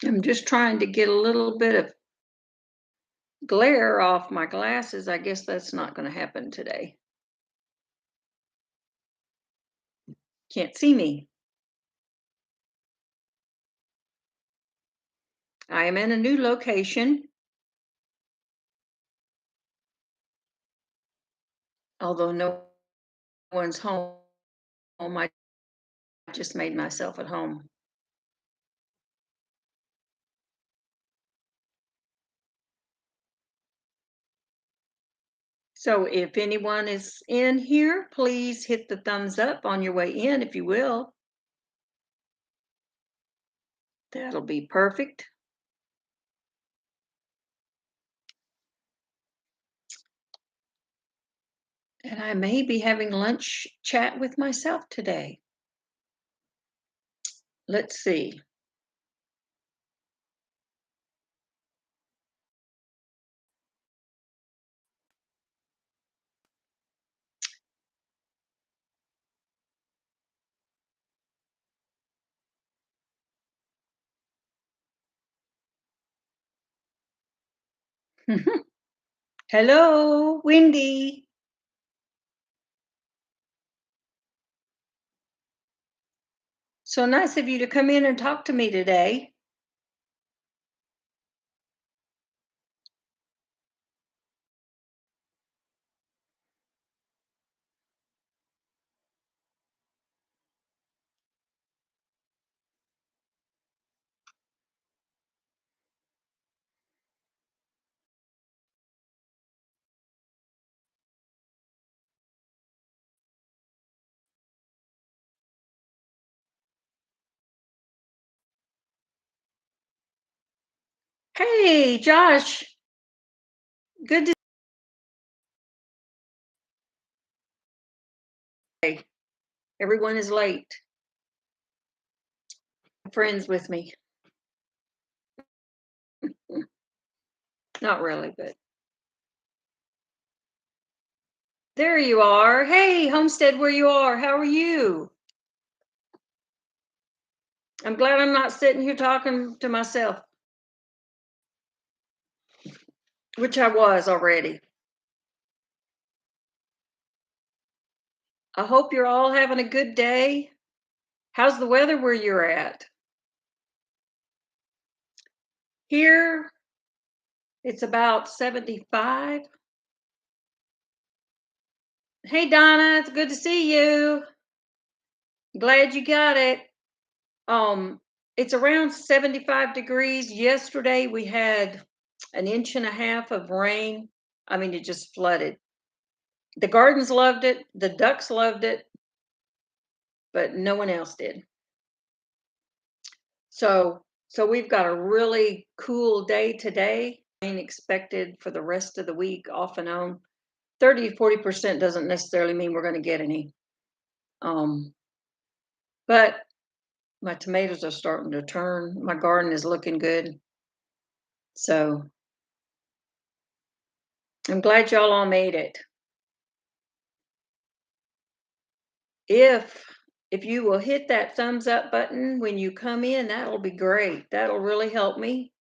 I'm just trying to get a little bit of glare off my glasses. I guess that's not going to happen today. Can't see me. I am in a new location, although no one's home. I just made myself at home. So if anyone is in here, please hit the thumbs up on your way in, if you will. That'll be perfect. And I may be having lunch chat with myself today. Let's see. Hello, Wendy. So nice of you to come in and talk to me today. Hey, Josh. Good to see. Everyone is late. Friends with me. Not really, but there you are. Hey, Homestead, where you are. How are you? I'm glad I'm not sitting here talking to myself, which I was already. I hope you're all having a good day. How's the weather where you're at? Here, it's about 75. Hey, Donna, it's good to see you. Glad you got it. It's around 75 degrees. Yesterday we had an inch and a half of rain. I mean, it just flooded. The gardens loved it, the ducks loved it, but no one else did. So we've got a really cool day today. Rain expected for the rest of the week, off and on. 30 to 40% doesn't necessarily mean we're going to get any. But my tomatoes are starting to turn. My garden is looking good. So I'm glad y'all all made it. If if you will hit that thumbs up button when you come in, that'll be great. That'll really help me.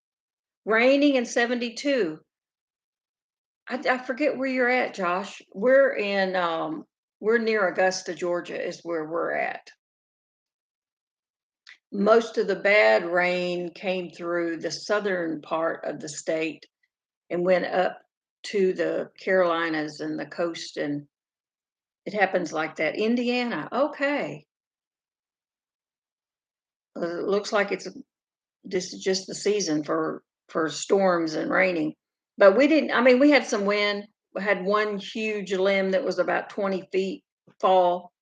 Raining and 72. I forget where you're at, Josh. We're near Augusta, Georgia, is where we're at. Most of the bad rain came through the southern part of the state and went up to the Carolinas and the coast, and it happens like that. Indiana, okay. It looks like this is just the season for storms and raining. But we didn't. I mean, we had some wind. We had one huge limb that was about 20 feet fall.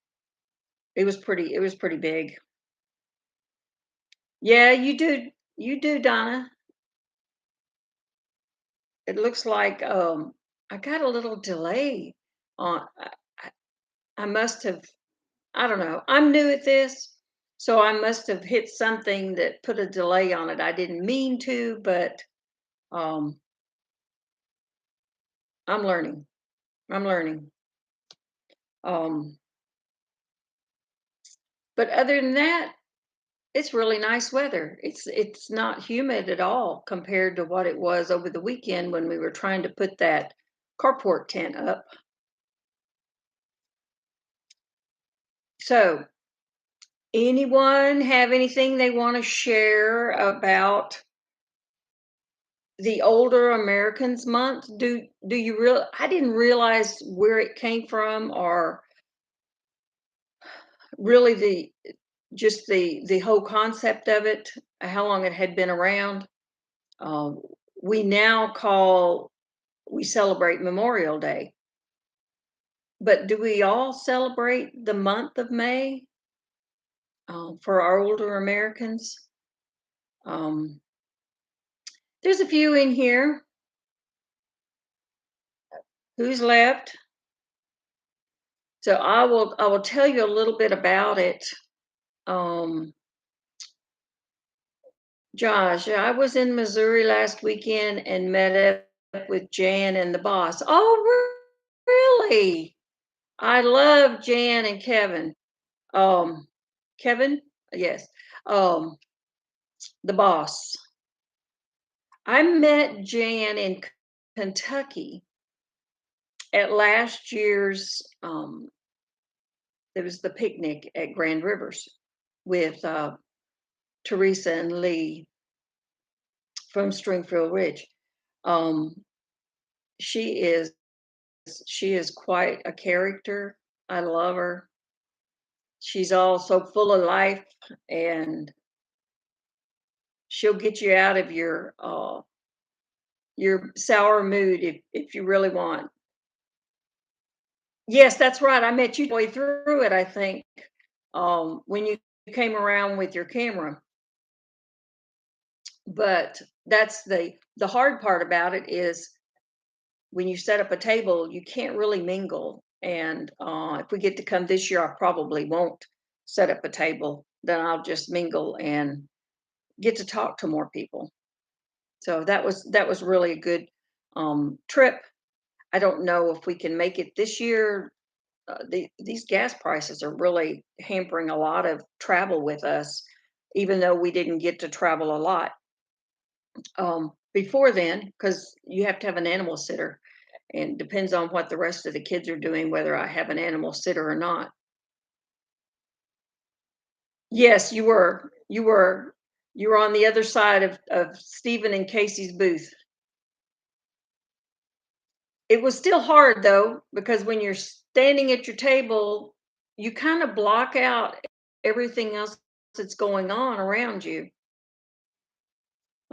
It was pretty big. Yeah, you do, Donna. It looks like I got a little delay on. I must have. I don't know. I'm new at this, so I must have hit something that put a delay on it. I didn't mean to, but um, I'm learning. I'm learning. Um, but other than that, It's really nice weather. It's not humid at all compared to what it was over the weekend when we were trying to put that carport tent up. So, anyone have anything they want to share about the Older Americans Month? Do you real? I didn't realize where it came from, or really the whole concept of it, how long it had been around. Um, we now call we celebrate Memorial Day, but do we all celebrate the month of May for our older Americans? Um, there's a few in here. Who's left? So I will tell you a little bit about it. Um, Josh, I was in Missouri last weekend and met up with Jan and the boss. Oh, really? I love Jan and Kevin. Um, Kevin, yes. Um, the boss. I met Jan in Kentucky at last year's. There was the picnic at Grand Rivers with Teresa and Lee from Stringfield Ridge. Um, she is she is quite a character. I love her. She's also full of life, and she'll get you out of your sour mood if you really want. Yes, that's right. I met you way through it, I think, when you came around with your camera. But that's the hard part about it is when you set up a table, you can't really mingle. And if we get to come this year, I probably won't set up a table. Then I'll just mingle and get to talk to more people. So that was really a good trip. I don't know if we can make it this year. These gas prices are really hampering a lot of travel with us, even though we didn't get to travel a lot before then, because you have to have an animal sitter, and depends on what the rest of the kids are doing, whether I have an animal sitter or not. Yes, you were on the other side of Stephen and Casey's booth. It was still hard though, because when you're standing at your table, you kind of block out everything else that's going on around you.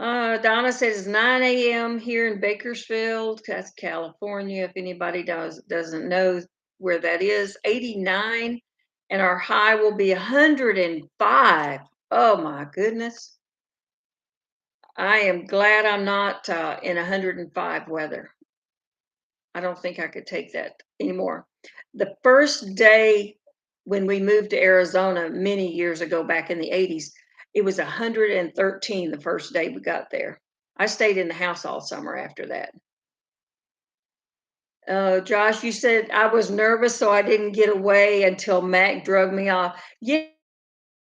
Donna says 9 a.m. here in Bakersfield. That's California. If anybody doesn't know where that is, 89, and our high will be 105. Oh my goodness! I am glad I'm not in 105 weather. I don't think I could take that anymore. The first day when we moved to Arizona many years ago, back in the 80s, it was 113 the first day we got there. I stayed in the house all summer after that. Josh, you said I was nervous, so I didn't get away until Mac drug me off. Yeah,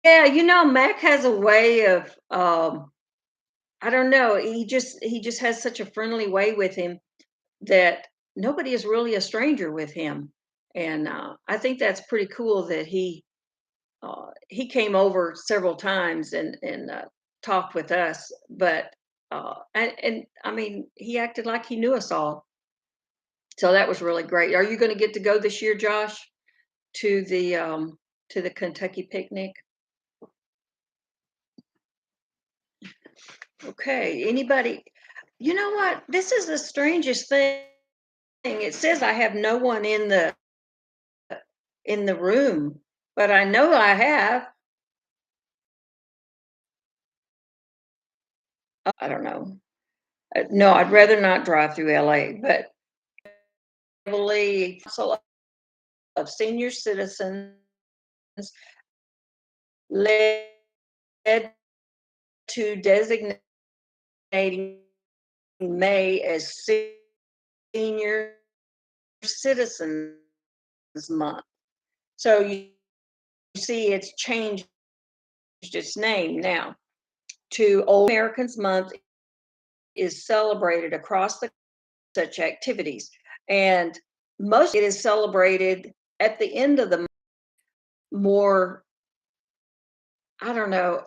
yeah, Mac has a way of I don't know. He just has such a friendly way with him that nobody is really a stranger with him. And I think that's pretty cool that he came over several times and talked with us. But and I mean, he acted like he knew us all, so that was really great. Are you going to get to go this year, Josh, to the Kentucky picnic? Okay. Anybody? You know what? This is the strangest thing. It says I have no one in the room, but I know I have. I don't know. No, I'd rather not drive through LA, but heavily Council of Senior Citizens led to designating May as Senior Citizens Month. So you see, it's changed its name now to Old Americans Month is celebrated across the such activities. And most it is celebrated at the end of the more, I don't know,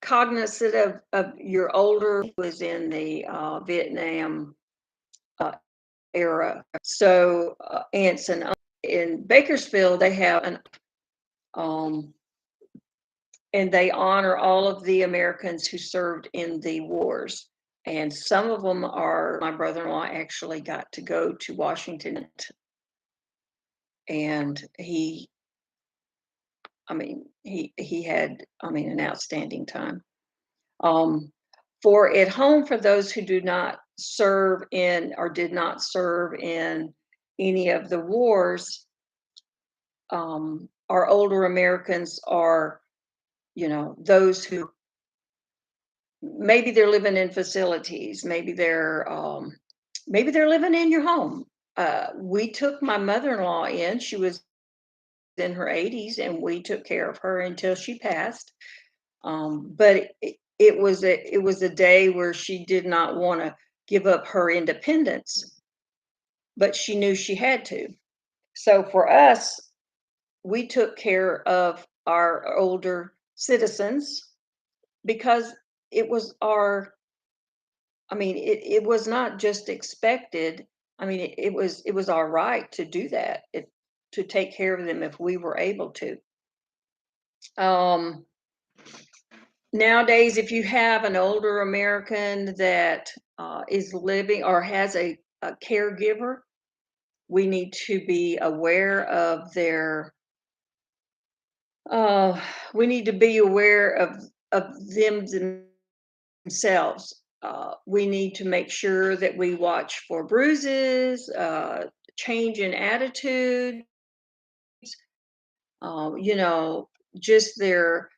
cognizant of your older was in the Vietnam uh, era. So aunts and in Bakersfield, they have an um, and they honor all of the Americans who served in the wars. And some of them are, my brother-in-law actually got to go to Washington, and he had, an outstanding time. For at home, for those who do not serve in or did not serve in any of the wars, our older Americans are, those who maybe they're living in facilities, maybe they're living in your home. We took my mother-in-law in. She was in her 80s, and we took care of her until she passed. But it was a day where she did not want to give up her independence, but she knew she had to. So for us, we took care of our older citizens because it was our, it was not just expected. It was our right to do that, to take care of them if we were able to. Um, Nowadays, if you have an older American that is living or has a caregiver, we need to be aware of their. We need to be aware of them themselves. We need to make sure that we watch for bruises, change in attitude, you know, just their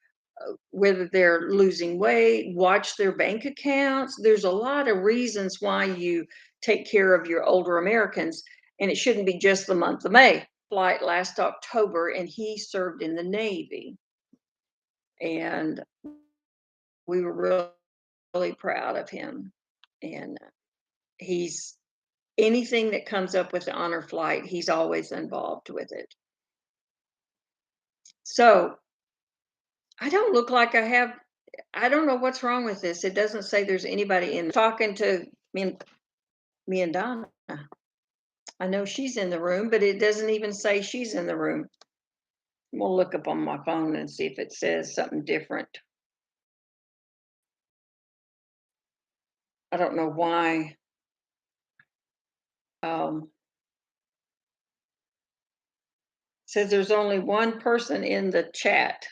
whether they're losing weight, watch their bank accounts. There's a lot of reasons why you take care of your older Americans, and it shouldn't be just the month of May. Flight last October, and he served in the Navy, and we were really proud of him. And he's anything that comes up with the honor flight, he's always involved with it. So I don't look like I don't know what's wrong with this. It doesn't say there's anybody in talking to me and Donna. I know she's in the room, but it doesn't even say she's in the room. We'll look up on my phone and see if it says something different. I don't know why. Says there's only one person in the chat.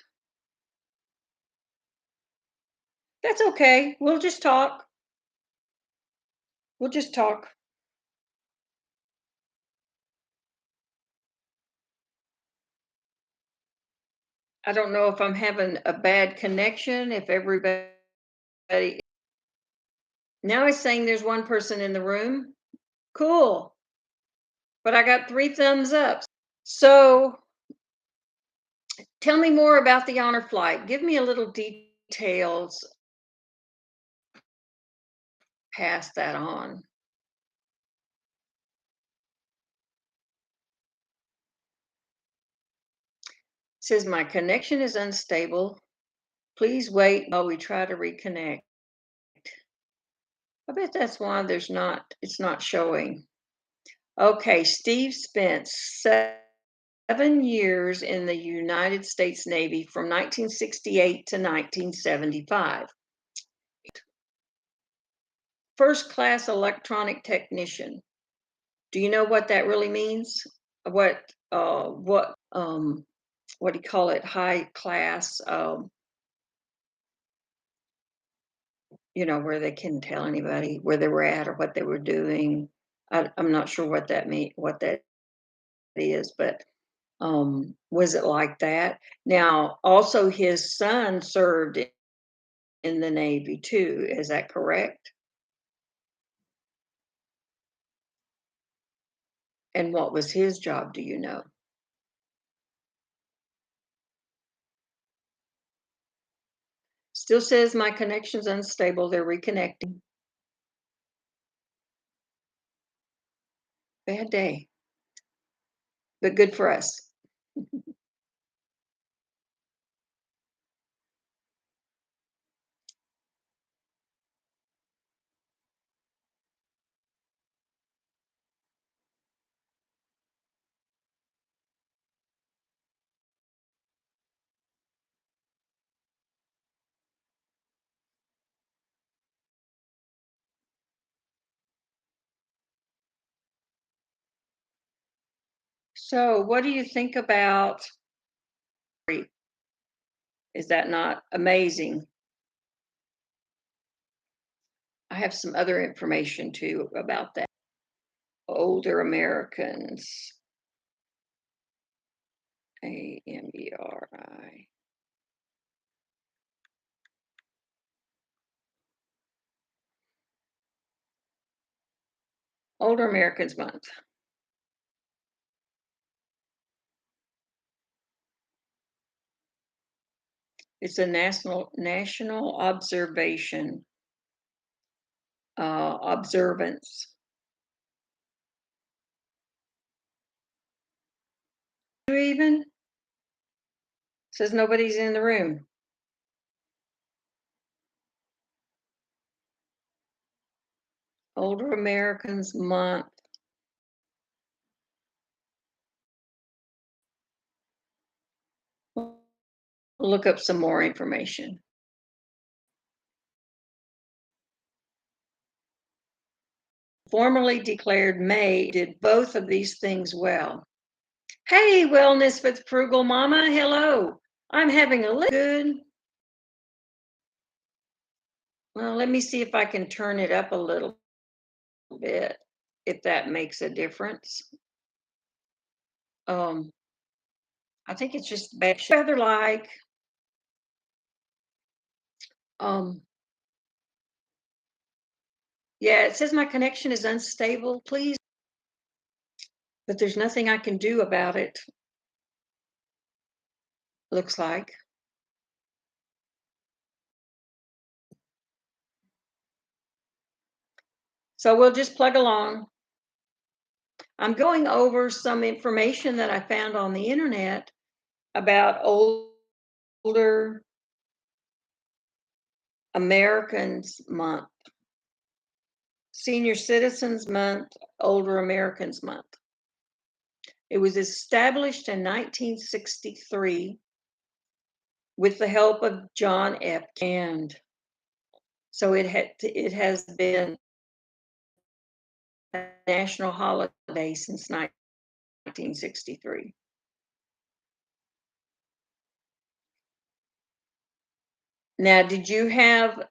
That's okay. We'll just talk. We'll just talk. I don't know if I'm having a bad connection, if everybody. Now it's saying there's one person in the room. Cool. But I got 3 thumbs up. So tell me more about the honor flight. Give me a little details. Pass that on. It says my connection is unstable. Please wait while we try to reconnect. I bet that's why it's not showing. Okay, Steve spent 7 years in the United States Navy from 1968 to 1975. First class electronic technician. Do you know what that really means? What do you call it? High class, where they couldn't tell anybody where they were at or what they were doing. I'm not sure what that is, but was it like that? Now, also his son served in the Navy too. Is that correct? And what was his job? Do you know? Still says my connection's unstable. They're reconnecting. Bad day, but good for us. So, what do you think about? Is that not amazing? I have some other information too about that. Older Americans, AMERI. Older Americans Month. It's a national observance. Even says nobody's in the room. Older Americans Month. We'll look up some more information. Formally declared May did both of these things well. Hey, Wellness with Frugal Mama. Hello. I'm having a little good. Well, let me see if I can turn it up a little bit, if that makes a difference. I think it's just rather like yeah, it says my connection is unstable, please. But there's nothing I can do about it. Looks like. So we'll just plug along. I'm going over some information that I found on the internet about Older Americans Month, Senior Citizens Month, Older Americans Month. It was established in 1963 with the help of John F. Kennedy. So it has been a national holiday since 1963. Now, did you have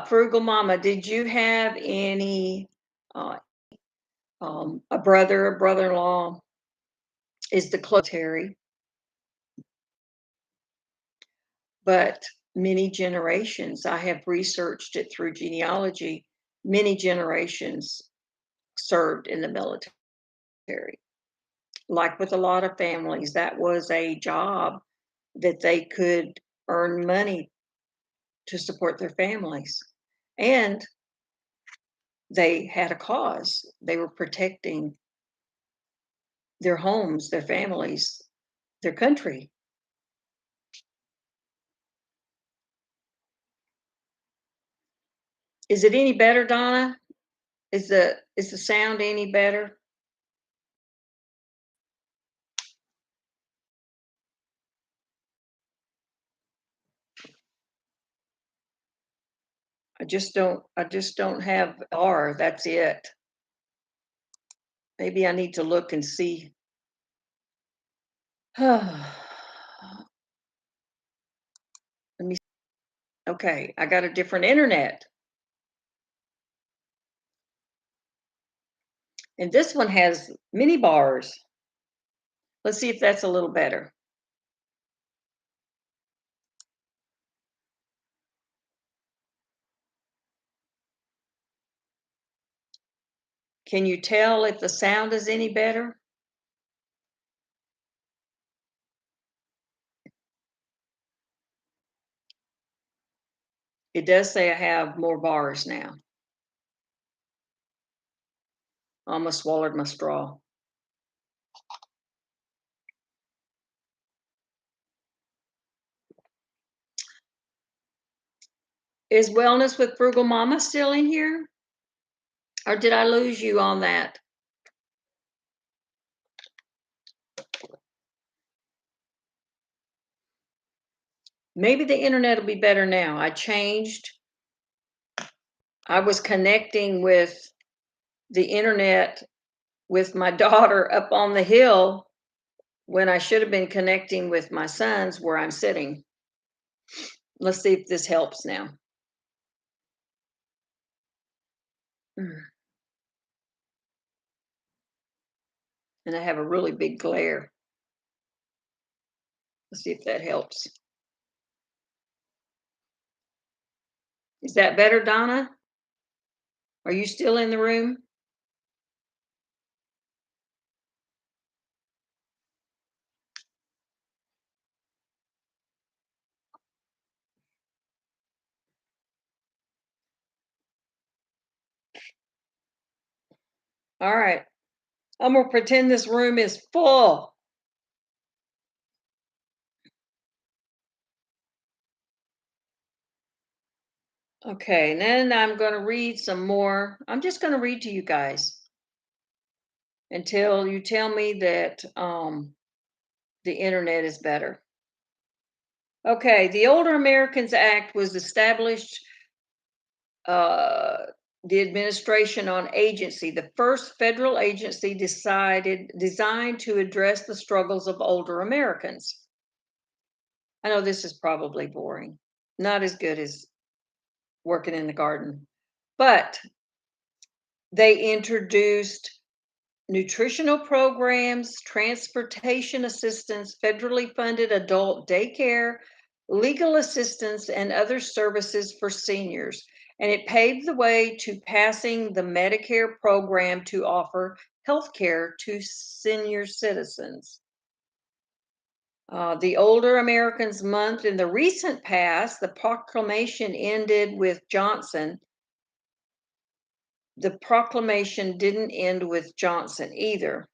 Frugal Mama? Did you have any a brother-in-law is the clotary, but many generations. I have researched it through genealogy. Many generations served in the military. Like with a lot of families, that was a job that they could earn money to support their families. And they had a cause. They were protecting their homes, their families, their country. Is it any better, Donna? Is the sound any better? I just don't have R. That's it. Maybe I need to look and see. Let me. Okay, I got a different internet. And this one has mini bars. Let's see if that's a little better. Can you tell if the sound is any better? It does say I have more bars now. Almost swallowed my straw. Is Wellness with Frugal Mama still in here? Or did I lose you on that? Maybe the internet will be better now. I changed. I was connecting with the internet with my daughter up on the hill when I should have been connecting with my sons where I'm sitting. Let's see if this helps now. And I have a really big glare. Let's see if that helps. Is that better, Donna? Are you still in the room? All right. I'm going to pretend this room is full. Okay, and then I'm going to read some more. I'm just going to read to you guys until you tell me that the internet is better. Okay, the Older Americans Act was established, the Administration on Agency, the first federal agency designed to address the struggles of older Americans. I know this is probably boring, not as good as working in the garden, but they introduced nutritional programs, transportation assistance, federally funded adult daycare, legal assistance, and other services for seniors. And it paved the way to passing the Medicare program to offer health care to senior citizens. The Older Americans Month in the recent past, the proclamation ended with Johnson. The proclamation didn't end with Johnson either.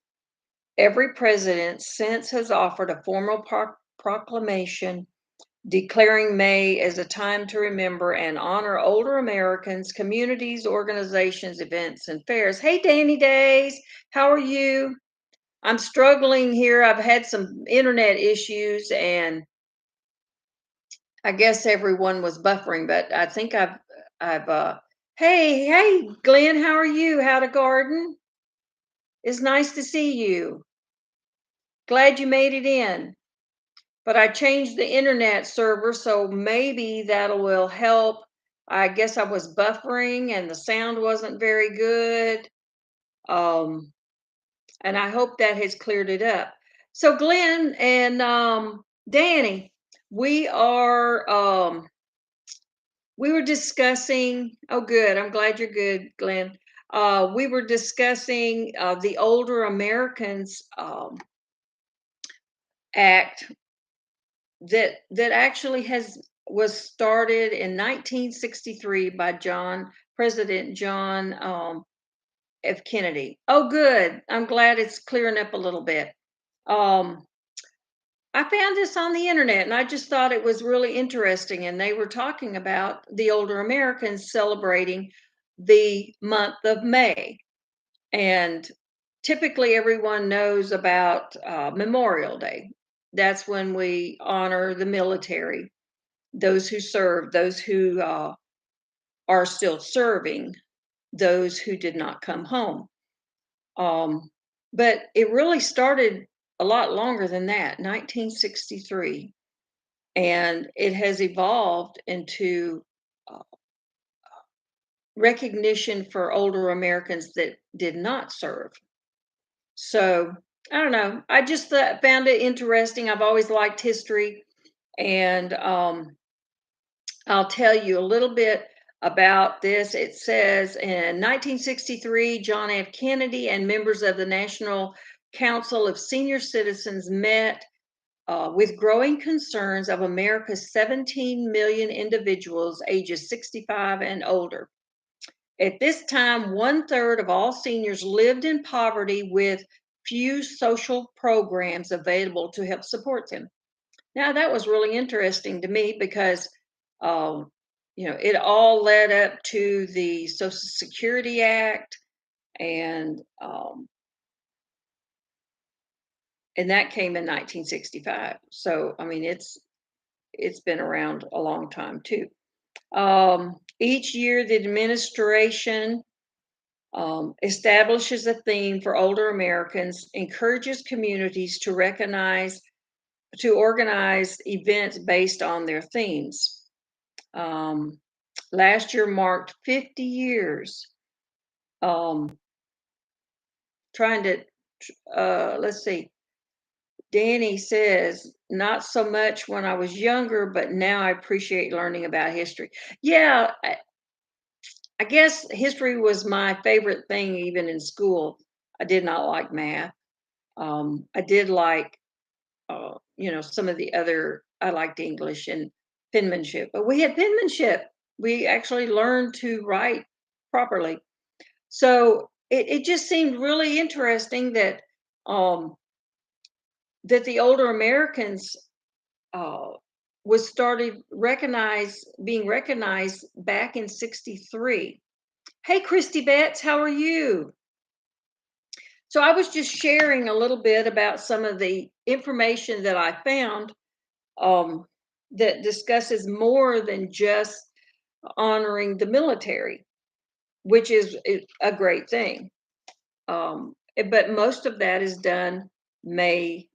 Every president since has offered a formal proclamation declaring May as a time to remember and honor older Americans, communities, organizations, events, and fairs. Hey, Danny Days, how are you? I'm struggling here. I've had some internet issues, and I guess everyone was buffering, but I think hey, Glenn, how are you? How to garden? It's nice to see you. Glad you made it in. But I changed the internet server, so maybe that will help. I guess I was buffering and the sound wasn't very good. And I hope that has cleared it up. So Glenn and Danny, we were discussing, oh good, I'm glad you're good, Glenn. We were discussing the Older Americans Act that actually was started in 1963 by President John F. Kennedy. Oh, good. I'm glad it's clearing up a little bit. I found this on the internet and I just thought it was really interesting. And they were talking about the older Americans celebrating the month of May. And typically everyone knows about Memorial Day. That's when we honor the military, those who serve, those who are still serving, those who did not come home. But it really started a lot longer than that, 1963. And it has evolved into recognition for older Americans that did not serve. So I don't know. I just found it interesting. I've always liked history. And I'll tell you a little bit about this. It says in 1963, John F. Kennedy and members of the National Council of Senior Citizens met with growing concerns of America's 17 million individuals ages 65 and older. At this time, one third of all seniors lived in poverty with few social programs available to help support them. Now, that was really interesting to me because, um, it all led up to the Social Security Act, and and that came in 1965. So, I mean, it's been around a long time too. Each year, the administration establishes a theme for older Americans, encourages communities to organize events based on their themes. Um, Last year marked 50 years. Um, Trying to, let's see, Danny says, not so much when I was younger, but now I appreciate learning about history. Yeah, I guess history was my favorite thing even in school. I did not like math. I did like, some of the other, I liked English and penmanship, but we had penmanship. We actually learned to write properly. So it just seemed really interesting um, that the older Americans uh, was started being recognized back in 63. Hey, Christy Betts, how are you? So I was just sharing a little bit about some of the information that I found um, that discusses more than just honoring the military, which is a great thing. But most of that is done May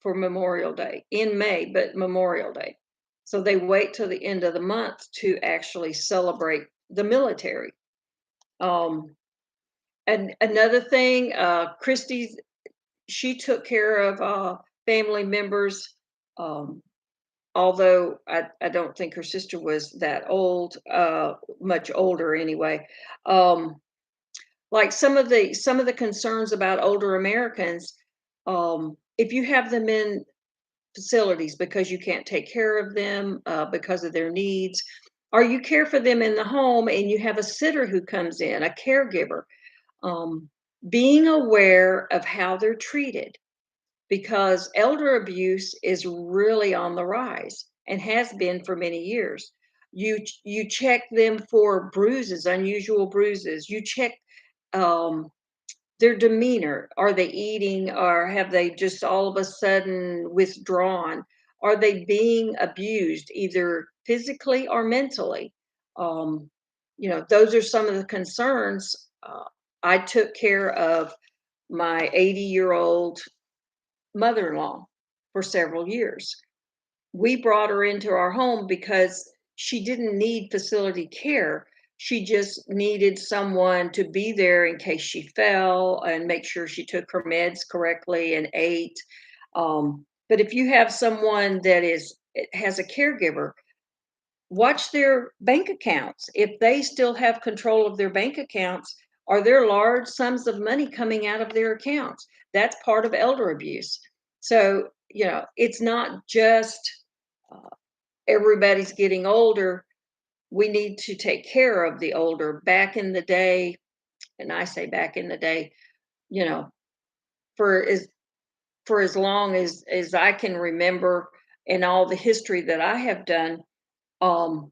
for Memorial Day, in May, but Memorial Day. So they wait till the end of the month to actually celebrate the military. Um, and another thing, Christy, she took care of family members. Um, Although I don't think her sister was that old, much older anyway. Um, like some of the concerns about older Americans, if you have them in facilities because you can't take care of them because of their needs, or you care for them in the home and you have a sitter who comes in, a caregiver, um, being aware of how they're treated because elder abuse is really on the rise and has been for many years. You check them for bruises, unusual bruises. You check um, their demeanor. Are they eating, or have they just all of a sudden withdrawn? Are they being abused, either physically or mentally? Um, those are some of the concerns. I took care of my 80-year-old mother-in-law for several years. We brought her into our home because she didn't need facility care. She just needed someone to be there in case she fell and make sure she took her meds correctly and ate. But if you have someone that has a caregiver, watch their bank accounts. If they still have control of their bank accounts, are there large sums of money coming out of their accounts? That's part of elder abuse. So, it's not just uh, everybody's getting older. We need to take care of the older. Back in the day, and I say back in the day, you know, for as long as I can remember, and all the history that I have done, um,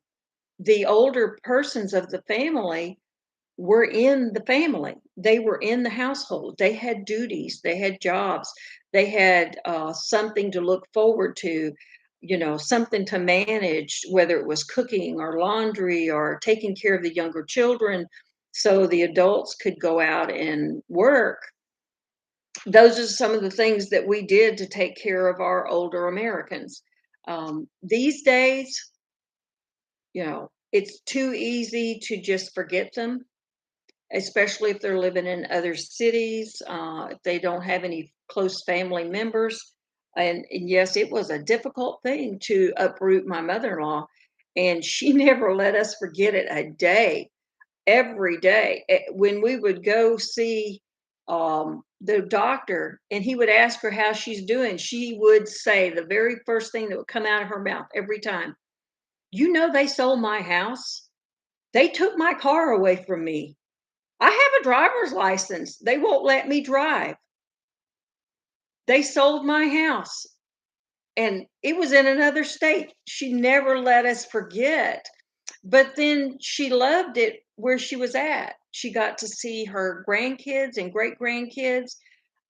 the older persons of the family were in the family. They were in the household. They had duties. They had jobs. They had something to look forward to, something to manage, whether it was cooking or laundry or taking care of the younger children so the adults could go out and work. Those are some of the things that we did to take care of our older Americans. These days, it's too easy to just forget them, especially if they're living in other cities, if they don't have any close family members. And yes, it was a difficult thing to uproot my mother-in-law, and she never let us forget it a day. Every day when we would go see the doctor, and he would ask her how she's doing. She would say the very first thing that would come out of her mouth every time, "You know, they sold my house. They took my car away from me. I have a driver's license. They won't let me drive. They sold my house." And it was in another state. She never let us forget. But then she loved it where she was at. She got to see her grandkids and great grandkids,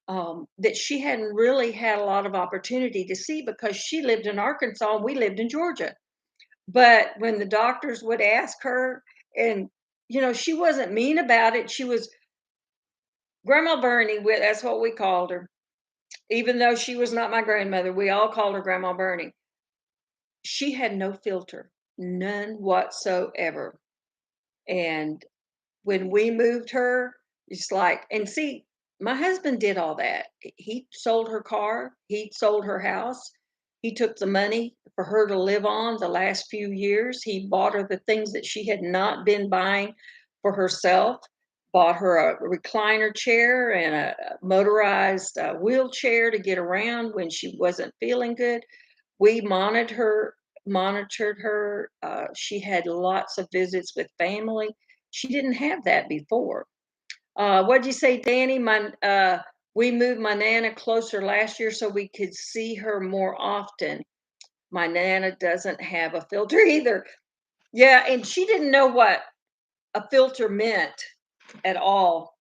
that she hadn't really had a lot of opportunity to see because she lived in Arkansas and we lived in Georgia. But when the doctors would ask her, and she wasn't mean about it. She was Grandma Bernie. That's what we called her, even though she was not my grandmother. We all called her Grandma Bernie. She had no filter, none whatsoever. And when we moved her, it's like, and see, my husband did all that. He sold her car, he sold her house, he took the money for her to live on the last few years. He bought her the things that she had not been buying for herself, bought her a recliner chair and a motorized wheelchair to get around when she wasn't feeling good. We monitored her. She had lots of visits with family. She didn't have that before. What'd you say, Danny? We moved my nana closer last year so we could see her more often. My nana doesn't have a filter either. Yeah, and she didn't know what a filter meant at all.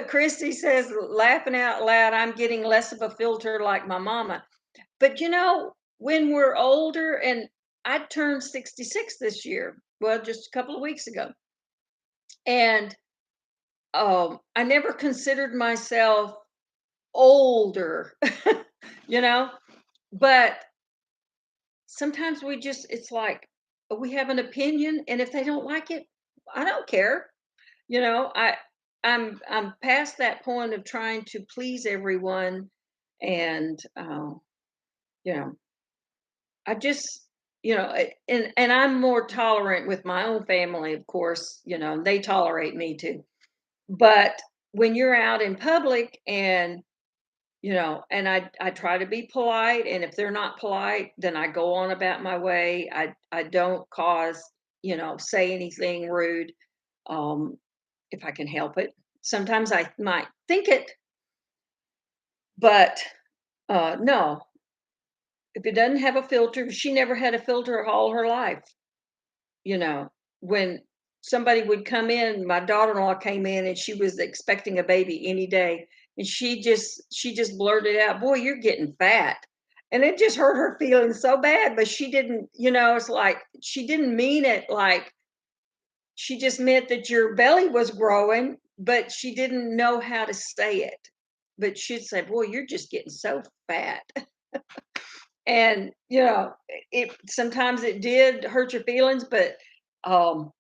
Christy says, laughing out loud, I'm getting less of a filter like my mama. But when we're older, and I turned 66 this year, well, just a couple of weeks ago, and I never considered myself older, you know, but sometimes it's like we have an opinion, and if they don't like it, I don't care. You know, I'm past that point of trying to please everyone, and you know, I just, and I'm more tolerant with my own family, of course, they tolerate me too. But when you're out in public, and I try to be polite, and if they're not polite, then I go on about my way. I don't say anything rude, um, if I can help it. Sometimes I might think it, but no, if it doesn't have a filter, she never had a filter all her life. you know, when somebody would come in, my daughter-in-law came in and she was expecting a baby any day, and she just blurted out, "Boy, you're getting fat." And it just hurt her feelings so bad, but she didn't, it's like she didn't mean it like she just meant that your belly was growing, but she didn't know how to say it. But she'd say, "Boy, you're just getting so fat." And it sometimes it did hurt your feelings, but um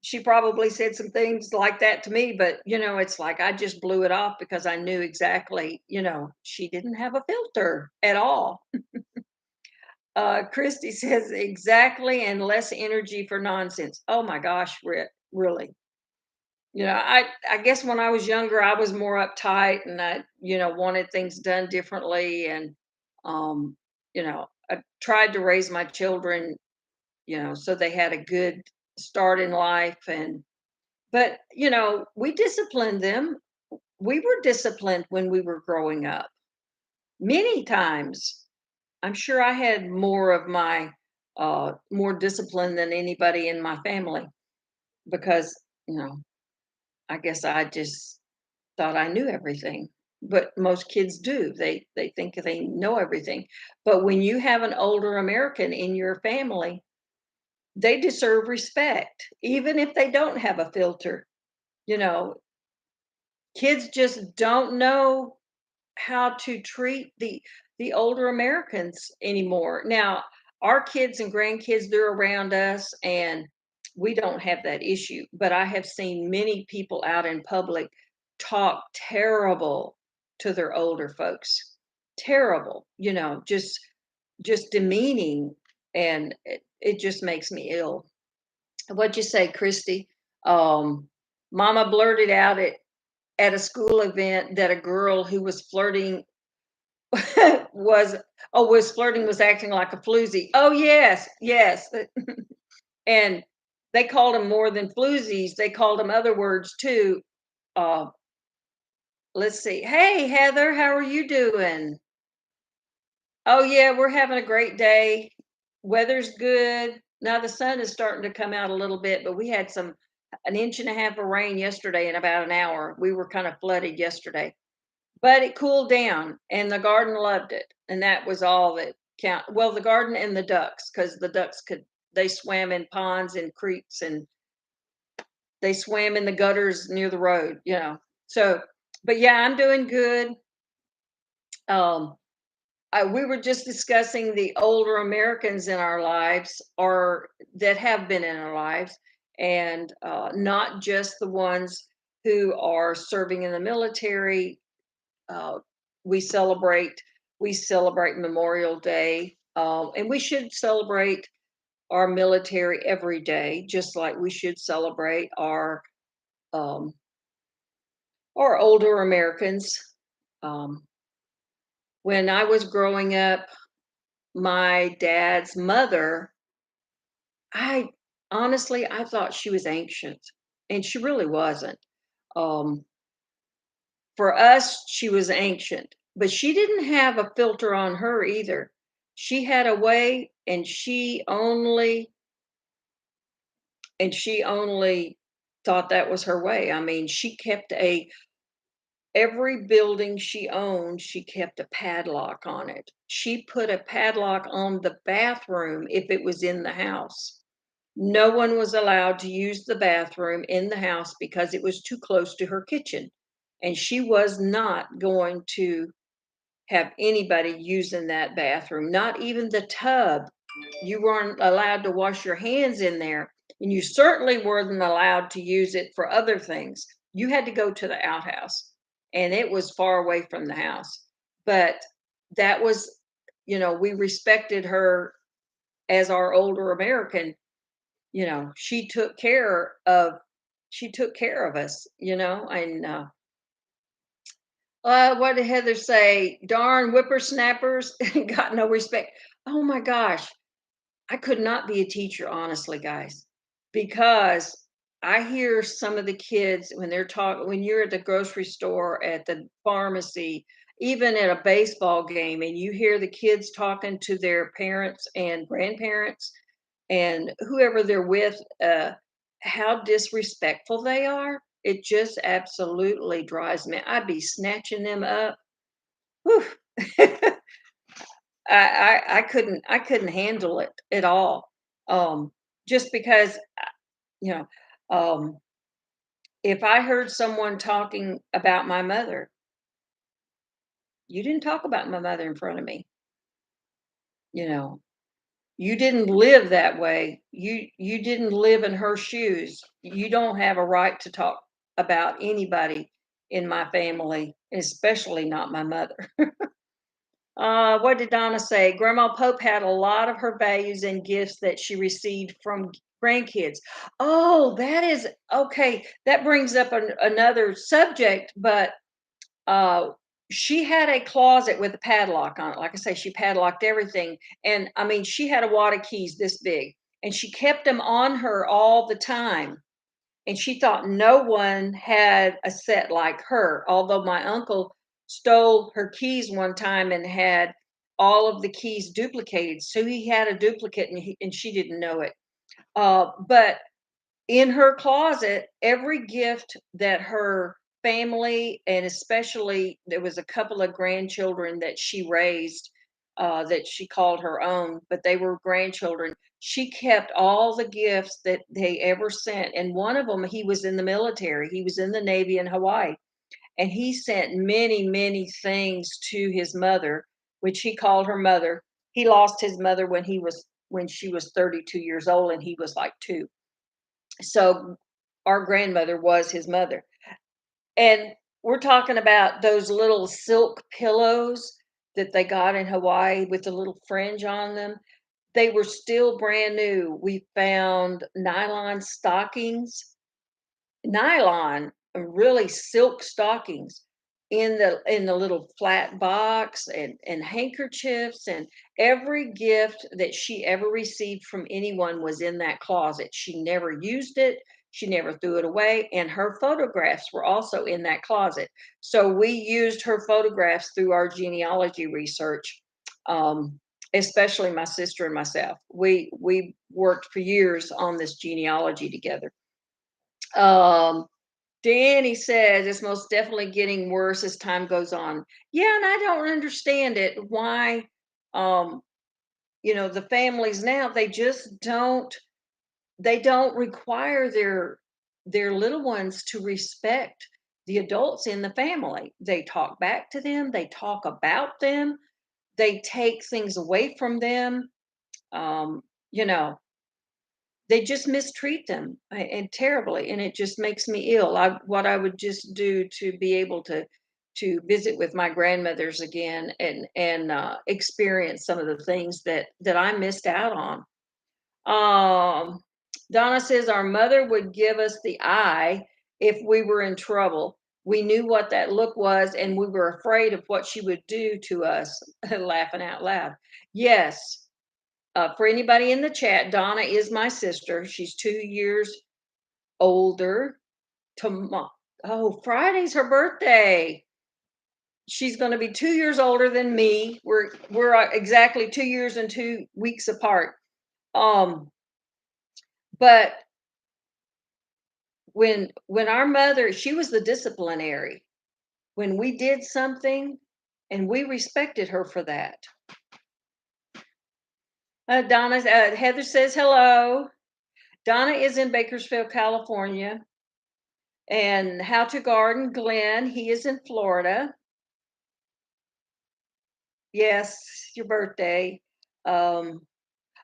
she probably said some things like that to me, but it's like I just blew it off because I knew exactly, she didn't have a filter at all. Christy says, exactly, and less energy for nonsense. Oh my gosh, really. I guess when I was younger, I was more uptight, and I wanted things done differently, and um I tried to raise my children, so they had a good start in life. But we disciplined them. We were disciplined when we were growing up many times. I'm sure I had more discipline than anybody in my family, because I guess I just thought I knew everything. But most kids do. They think they know everything. But when you have an older American in your family, they deserve respect, even if they don't have a filter. You know, Kids just don't know how to treat the older Americans anymore. Now, our kids and grandkids, they're around us, and we don't have that issue. But I have seen many people out in public talk terrible to their older folks. Terrible, just demeaning, and it just makes me ill. What'd you say, Christy? Mama blurted out at a school event that a girl who was flirting was was flirting, was acting like a floozy. Oh yes, yes. And they called them more than floozies. They called them other words too. Uh, let's see. Hey Heather, how are you doing? Oh yeah, we're having a great day. Weather's good. Now the sun is starting to come out a little bit, but we had an inch and a half of rain yesterday in about an hour. We were kind of flooded yesterday, but it cooled down and the garden loved it. And that was all that count. Well, the garden and the ducks, because the ducks they swam in ponds and creeks and they swam in the gutters near the road, you know. So, but yeah, I'm doing good. Um, we were just discussing the older Americans in our lives, or that have been in our lives, and not just the ones who are serving in the military. Uh, we celebrate we celebrate Memorial Day, and we should celebrate our military every day, just like we should celebrate um, our older Americans. Um, when I was growing up, my dad's mother, I honestly, I thought she was ancient, and she really wasn't. Um, for us, she was ancient, but she didn't have a filter on her either. She had a way, and she only thought that was her way. I mean, she kept a every building she owned, she kept a padlock on it. She put a padlock on the bathroom if it was in the house. No one was allowed to use the bathroom in the house because it was too close to her kitchen. And she was not going to have anybody using that bathroom, not even the tub. You weren't allowed to wash your hands in there. And you certainly weren't allowed to use it for other things. You had to go to the outhouse, and it was far away from the house. But that was, we respected her as our older American. She took care of us, and what did Heather say? Darn whippersnappers got no respect. Oh my gosh, I could not be a teacher, honestly, guys, because I hear some of the kids when they're talking, when you're at the grocery store, at the pharmacy, even at a baseball game, and you hear the kids talking to their parents and grandparents and whoever they're with, how disrespectful they are. It just absolutely drives me. I'd be snatching them up. Whew. I couldn't handle it at all. Just because, you know, um, if I heard someone talking about my mother, you didn't talk about my mother in front of me. You know, you didn't live that way. You didn't live in her shoes. You don't have a right to talk about anybody in my family, especially not my mother. What did Donna say? Grandma Pope had a lot of her values and gifts that she received from grandkids. Oh, that is okay. That brings up another subject, but uh, she had a closet with a padlock on it. Like I say, she padlocked everything. And I mean, she had a wad of keys this big, and she kept them on her all the time. And she thought no one had a set like her. Although my uncle stole her keys one time and had all of the keys duplicated. So he had a duplicate, and she didn't know it. But in her closet, every gift that her family, and especially there was a couple of grandchildren that she raised, that she called her own, but they were grandchildren. She kept all the gifts that they ever sent. And one of them, he was in the military, he was in the Navy in Hawaii. And he sent many, many things to his mother, which he called her mother. He lost his mother when she was 32 years old, and he was like 2. So our grandmother was his mother. And we're talking about those little silk pillows that they got in Hawaii with the little fringe on them. They were still brand new. We found nylon stockings nylon, really silk stockings in the little flat box, and handkerchiefs, and every gift that she ever received from anyone was in that closet. She never used it. She never threw it away, and her photographs were also in that closet. So we used her photographs through our genealogy research. Um, Especially my sister and myself. We worked for years on this genealogy together. Um, Danny says it's most definitely getting worse as time goes on. Yeah, and I don't understand it. Why, um, the families now, they don't require their little ones to respect the adults in the family. They talk back to them, they talk about them, they take things away from them. Um, you know, they just mistreat them, and terribly, and it just makes me ill. What I would just do to be able to visit with my grandmothers again, and experience some of the things that I missed out on. Um, Donna says our mother would give us the eye if we were in trouble. We knew what that look was, and we were afraid of what she would do to us. Laughing out loud. Yes, for anybody in the chat, Donna is my sister. She's 2 years older. Tomorrow, oh, Friday's her birthday. She's going to be 2 years older than me. We're exactly 2 years and 2 weeks apart. Um, but when our mother, she was the disciplinary. When we did something, and we respected her for that. Heather says hello. Donna is in Bakersfield, California. And How to Garden, Glenn, he is in Florida. Yes, your birthday. Um,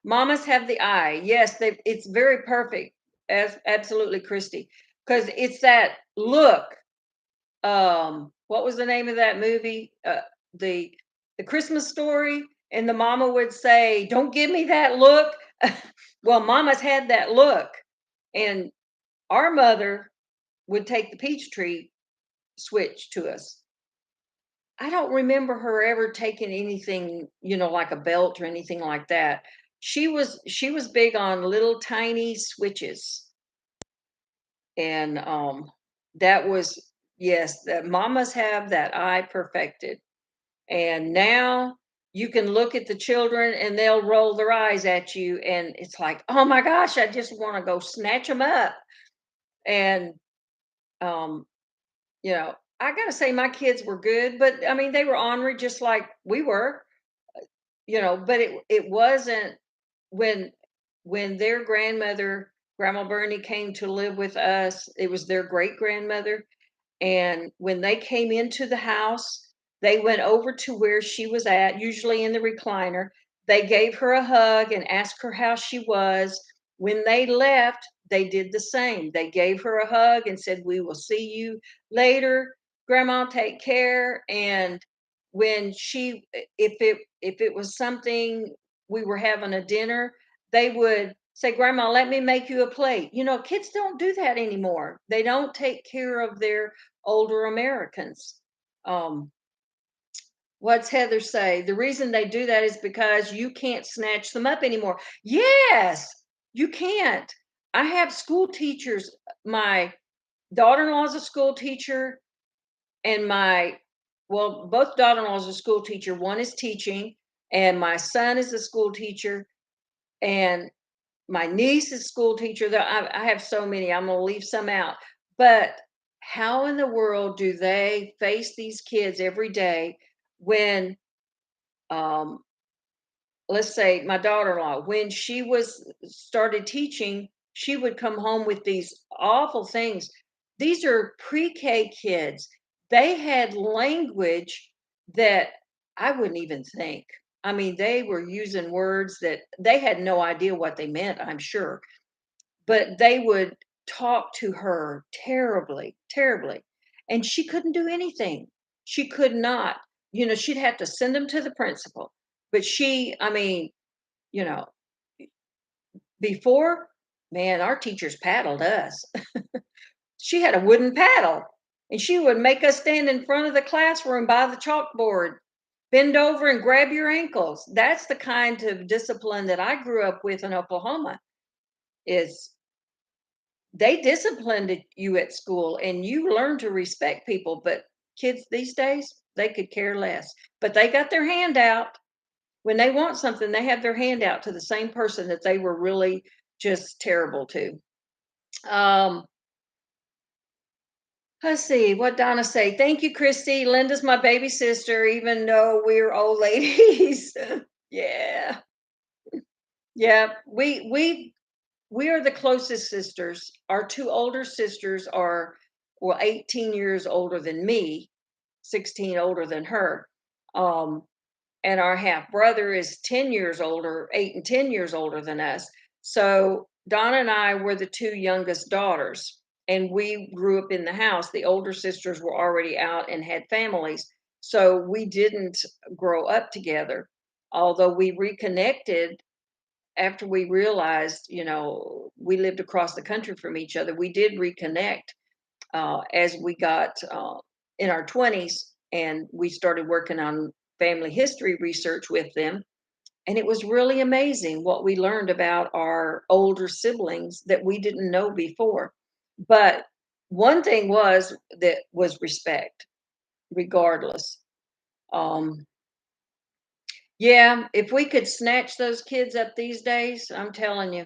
Mamas have the eye. Yes, it's very perfect. As absolutely, Christy, because it's that look. What was the name of that movie? The the Christmas Story, and the mama would say, "Don't give me that look." Well, Mama's had that look, and our mother would take the peach tree switch to us. I don't remember her ever taking anything, like a belt or anything like that. She was big on little tiny switches. And that was, yes, that mamas have that eye perfected. And now you can look at the children and they'll roll their eyes at you, and it's like, "Oh my gosh, I just want to go snatch them up." And um you know, I gotta say my kids were good, but I mean they were ornery just like we were. But it wasn't when their grandmother, Grandma Bernie, came to live with us. It was their great grandmother, and when they came into the house, they went over to where she was at, usually in the recliner. They gave her a hug and asked her how she was. When they left, they did the same. They gave her a hug and said, "We will see you later. Grandma, take care." And when if it was something, we were having a dinner, they would say, "Grandma, let me make you a plate." Kids don't do that anymore. They don't take care of their older Americans. Um, what's Heather say? The reason they do that is because you can't snatch them up anymore. Yes, you can't. I have school teachers. My daughter-in-law is a school teacher, and both daughter-in-laws are a school teacher. One is teaching, and my son is a school teacher, and my niece is school teacher. I have so many. I'm going to leave some out. But how in the world do they face these kids every day when, um, let's say, my daughter-in-law, when she was started teaching, she would come home with these awful things. These are pre-K kids. They had language that I wouldn't even think. I mean, they were using words that they had no idea what they meant, I'm sure, but they would talk to her terribly, terribly, and she couldn't do anything. She could not. She'd have to send them to the principal. But I mean, you know, before, man, our teachers paddled us. She had a wooden paddle, and she would make us stand in front of the classroom by the chalkboard, bend over and grab your ankles. That's the kind of discipline that I grew up with in Oklahoma. Is they disciplined you at school and you learn to respect people, but kids these days, they could care less. But they got their hand out. When they want something, they have their hand out to the same person that they were really just terrible to. Um, let's see what Donna say. Thank you, Christy. Linda's my baby sister, even though we're old ladies. Yeah. Yeah. We are the closest sisters. Our two older sisters are, well, 18 years older than me, 16 older than her. Um, and our half brother is 10 years older, 8 and 10 years older than us. So Donna and I were the two youngest daughters, and we grew up in the house. The older sisters were already out and had families. So we didn't grow up together. Although we reconnected after we realized, we lived across the country from each other, we did reconnect as we got in our 20s, and we started working on family history research with them. And it was really amazing what we learned about our older siblings that we didn't know before. But one thing was that was respect, regardless. Um, yeah, if we could snatch those kids up these days, I'm telling you,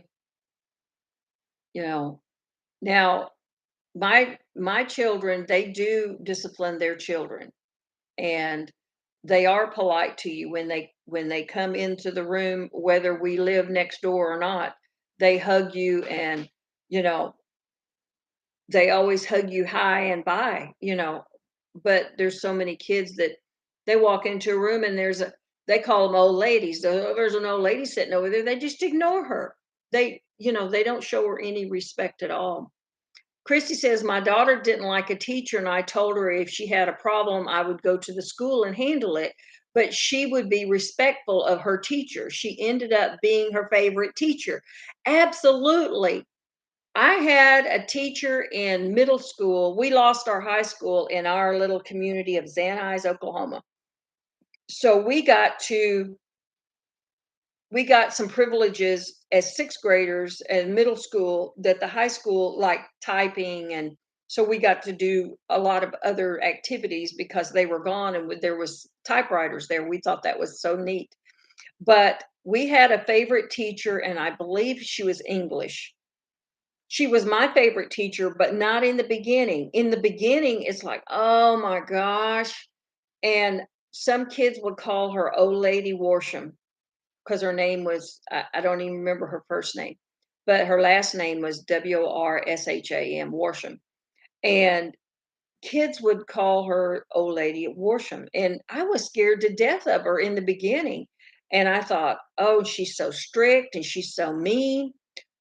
you know, now my children, they do discipline their children, and they are polite to you when they come into the room, whether we live next door or not. They hug you, and you know they always hug you high and by. But there's so many kids that they walk into a room and they call them old ladies. There's an old lady sitting over there, they just ignore her. They don't show her any respect at all. Christy says, my daughter didn't like a teacher, and I told her if she had a problem, I would go to the school and handle it. But she would be respectful of her teacher. She ended up being her favorite teacher. Absolutely. I had a teacher in middle school. We lost our high school in our little community of Van Nuys, Oklahoma. So we got some privileges as sixth graders and middle school that the high school, like typing, and so we got to do a lot of other activities because they were gone, and there was typewriters there. We thought that was so neat. But we had a favorite teacher, and I believe she was English. She was my favorite teacher, but not in the beginning. In the beginning, it's like, oh my gosh. And some kids would call her old lady Warsham, because her name was, I don't even remember her first name, but her last name was Warsham, Warsham. And kids would call her old lady Warsham. And I was scared to death of her in the beginning. And I thought, oh, she's so strict and she's so mean.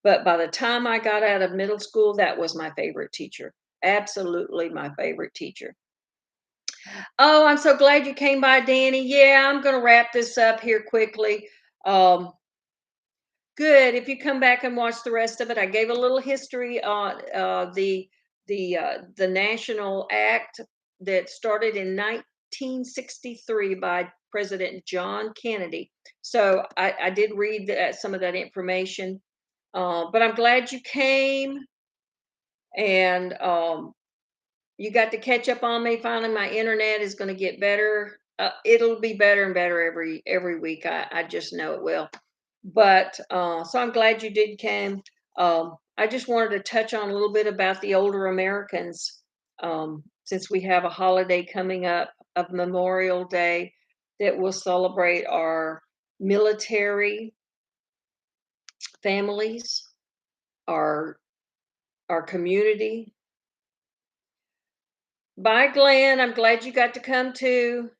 But by the time I got out of middle school, that was my favorite teacher. Absolutely my favorite teacher. Oh, I'm so glad you came by, Danny. Yeah, I'm going to wrap this up here quickly. Um, Good. If you come back and watch the rest of it, I gave a little history on the national act that started in 1963 by President John Kennedy. So I did read some of that information, but I'm glad you came, and you got to catch up on me. Finally, my internet is going to get better. It'll be better and better every week. I just know it will. But so I'm glad you did come. I just wanted to touch on a little bit about the older Americans, since we have a holiday coming up of Memorial Day that will celebrate our military families, our our community. Bye, Glenn. I'm glad you got to come too.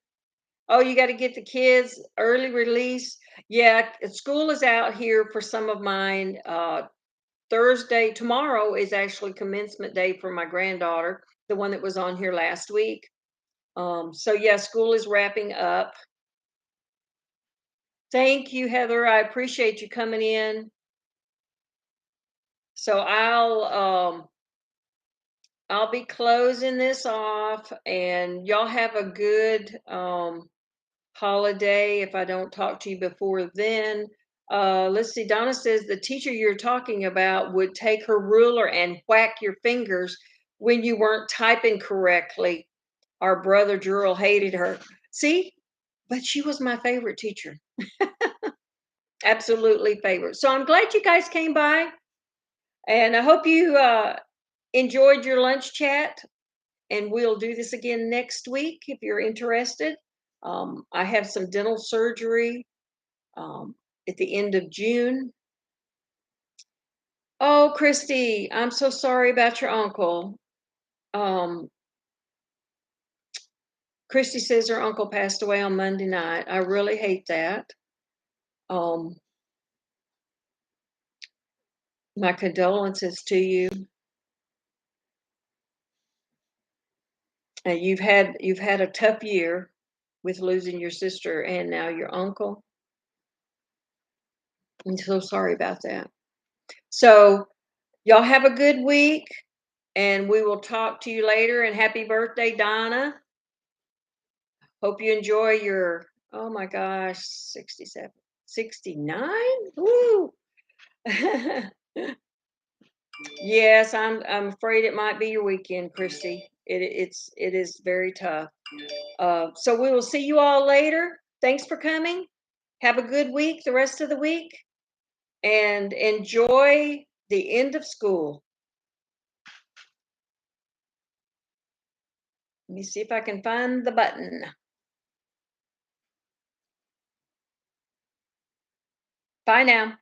Oh, you got to get the kids early release. Yeah, school is out here for some of mine. Thursday, tomorrow is actually commencement day for my granddaughter, the one that was on here last week. So yeah, school is wrapping up. Thank you, Heather. I appreciate you coming in. So I'll be closing this off, and y'all have a good holiday if I don't talk to you before then. Let's see. Donna says the teacher you're talking about would take her ruler and whack your fingers when you weren't typing correctly. Our brother Jurel hated her. See, but she was my favorite teacher. Absolutely favorite. So I'm glad you guys came by, and I hope you enjoyed your lunch chat. And we'll do this again next week if you're interested. I have some dental surgery at the end of June. Oh, Christy, I'm so sorry about your uncle. Um, Christy says her uncle passed away on Monday night. I really hate that. Um, my condolences to you. You've had a tough year with losing your sister and now your uncle. I'm so sorry about that. So y'all have a good week, and we will talk to you later. And happy birthday, Donna. Hope you enjoy your, oh my gosh, 67, 69? Woo! Yes, I'm afraid it might be your weekend, Christy. It is very tough. So we will see you all later. Thanks for coming. Have a good week, the rest of the week, and enjoy the end of school. Let me see if I can find the button. Bye now.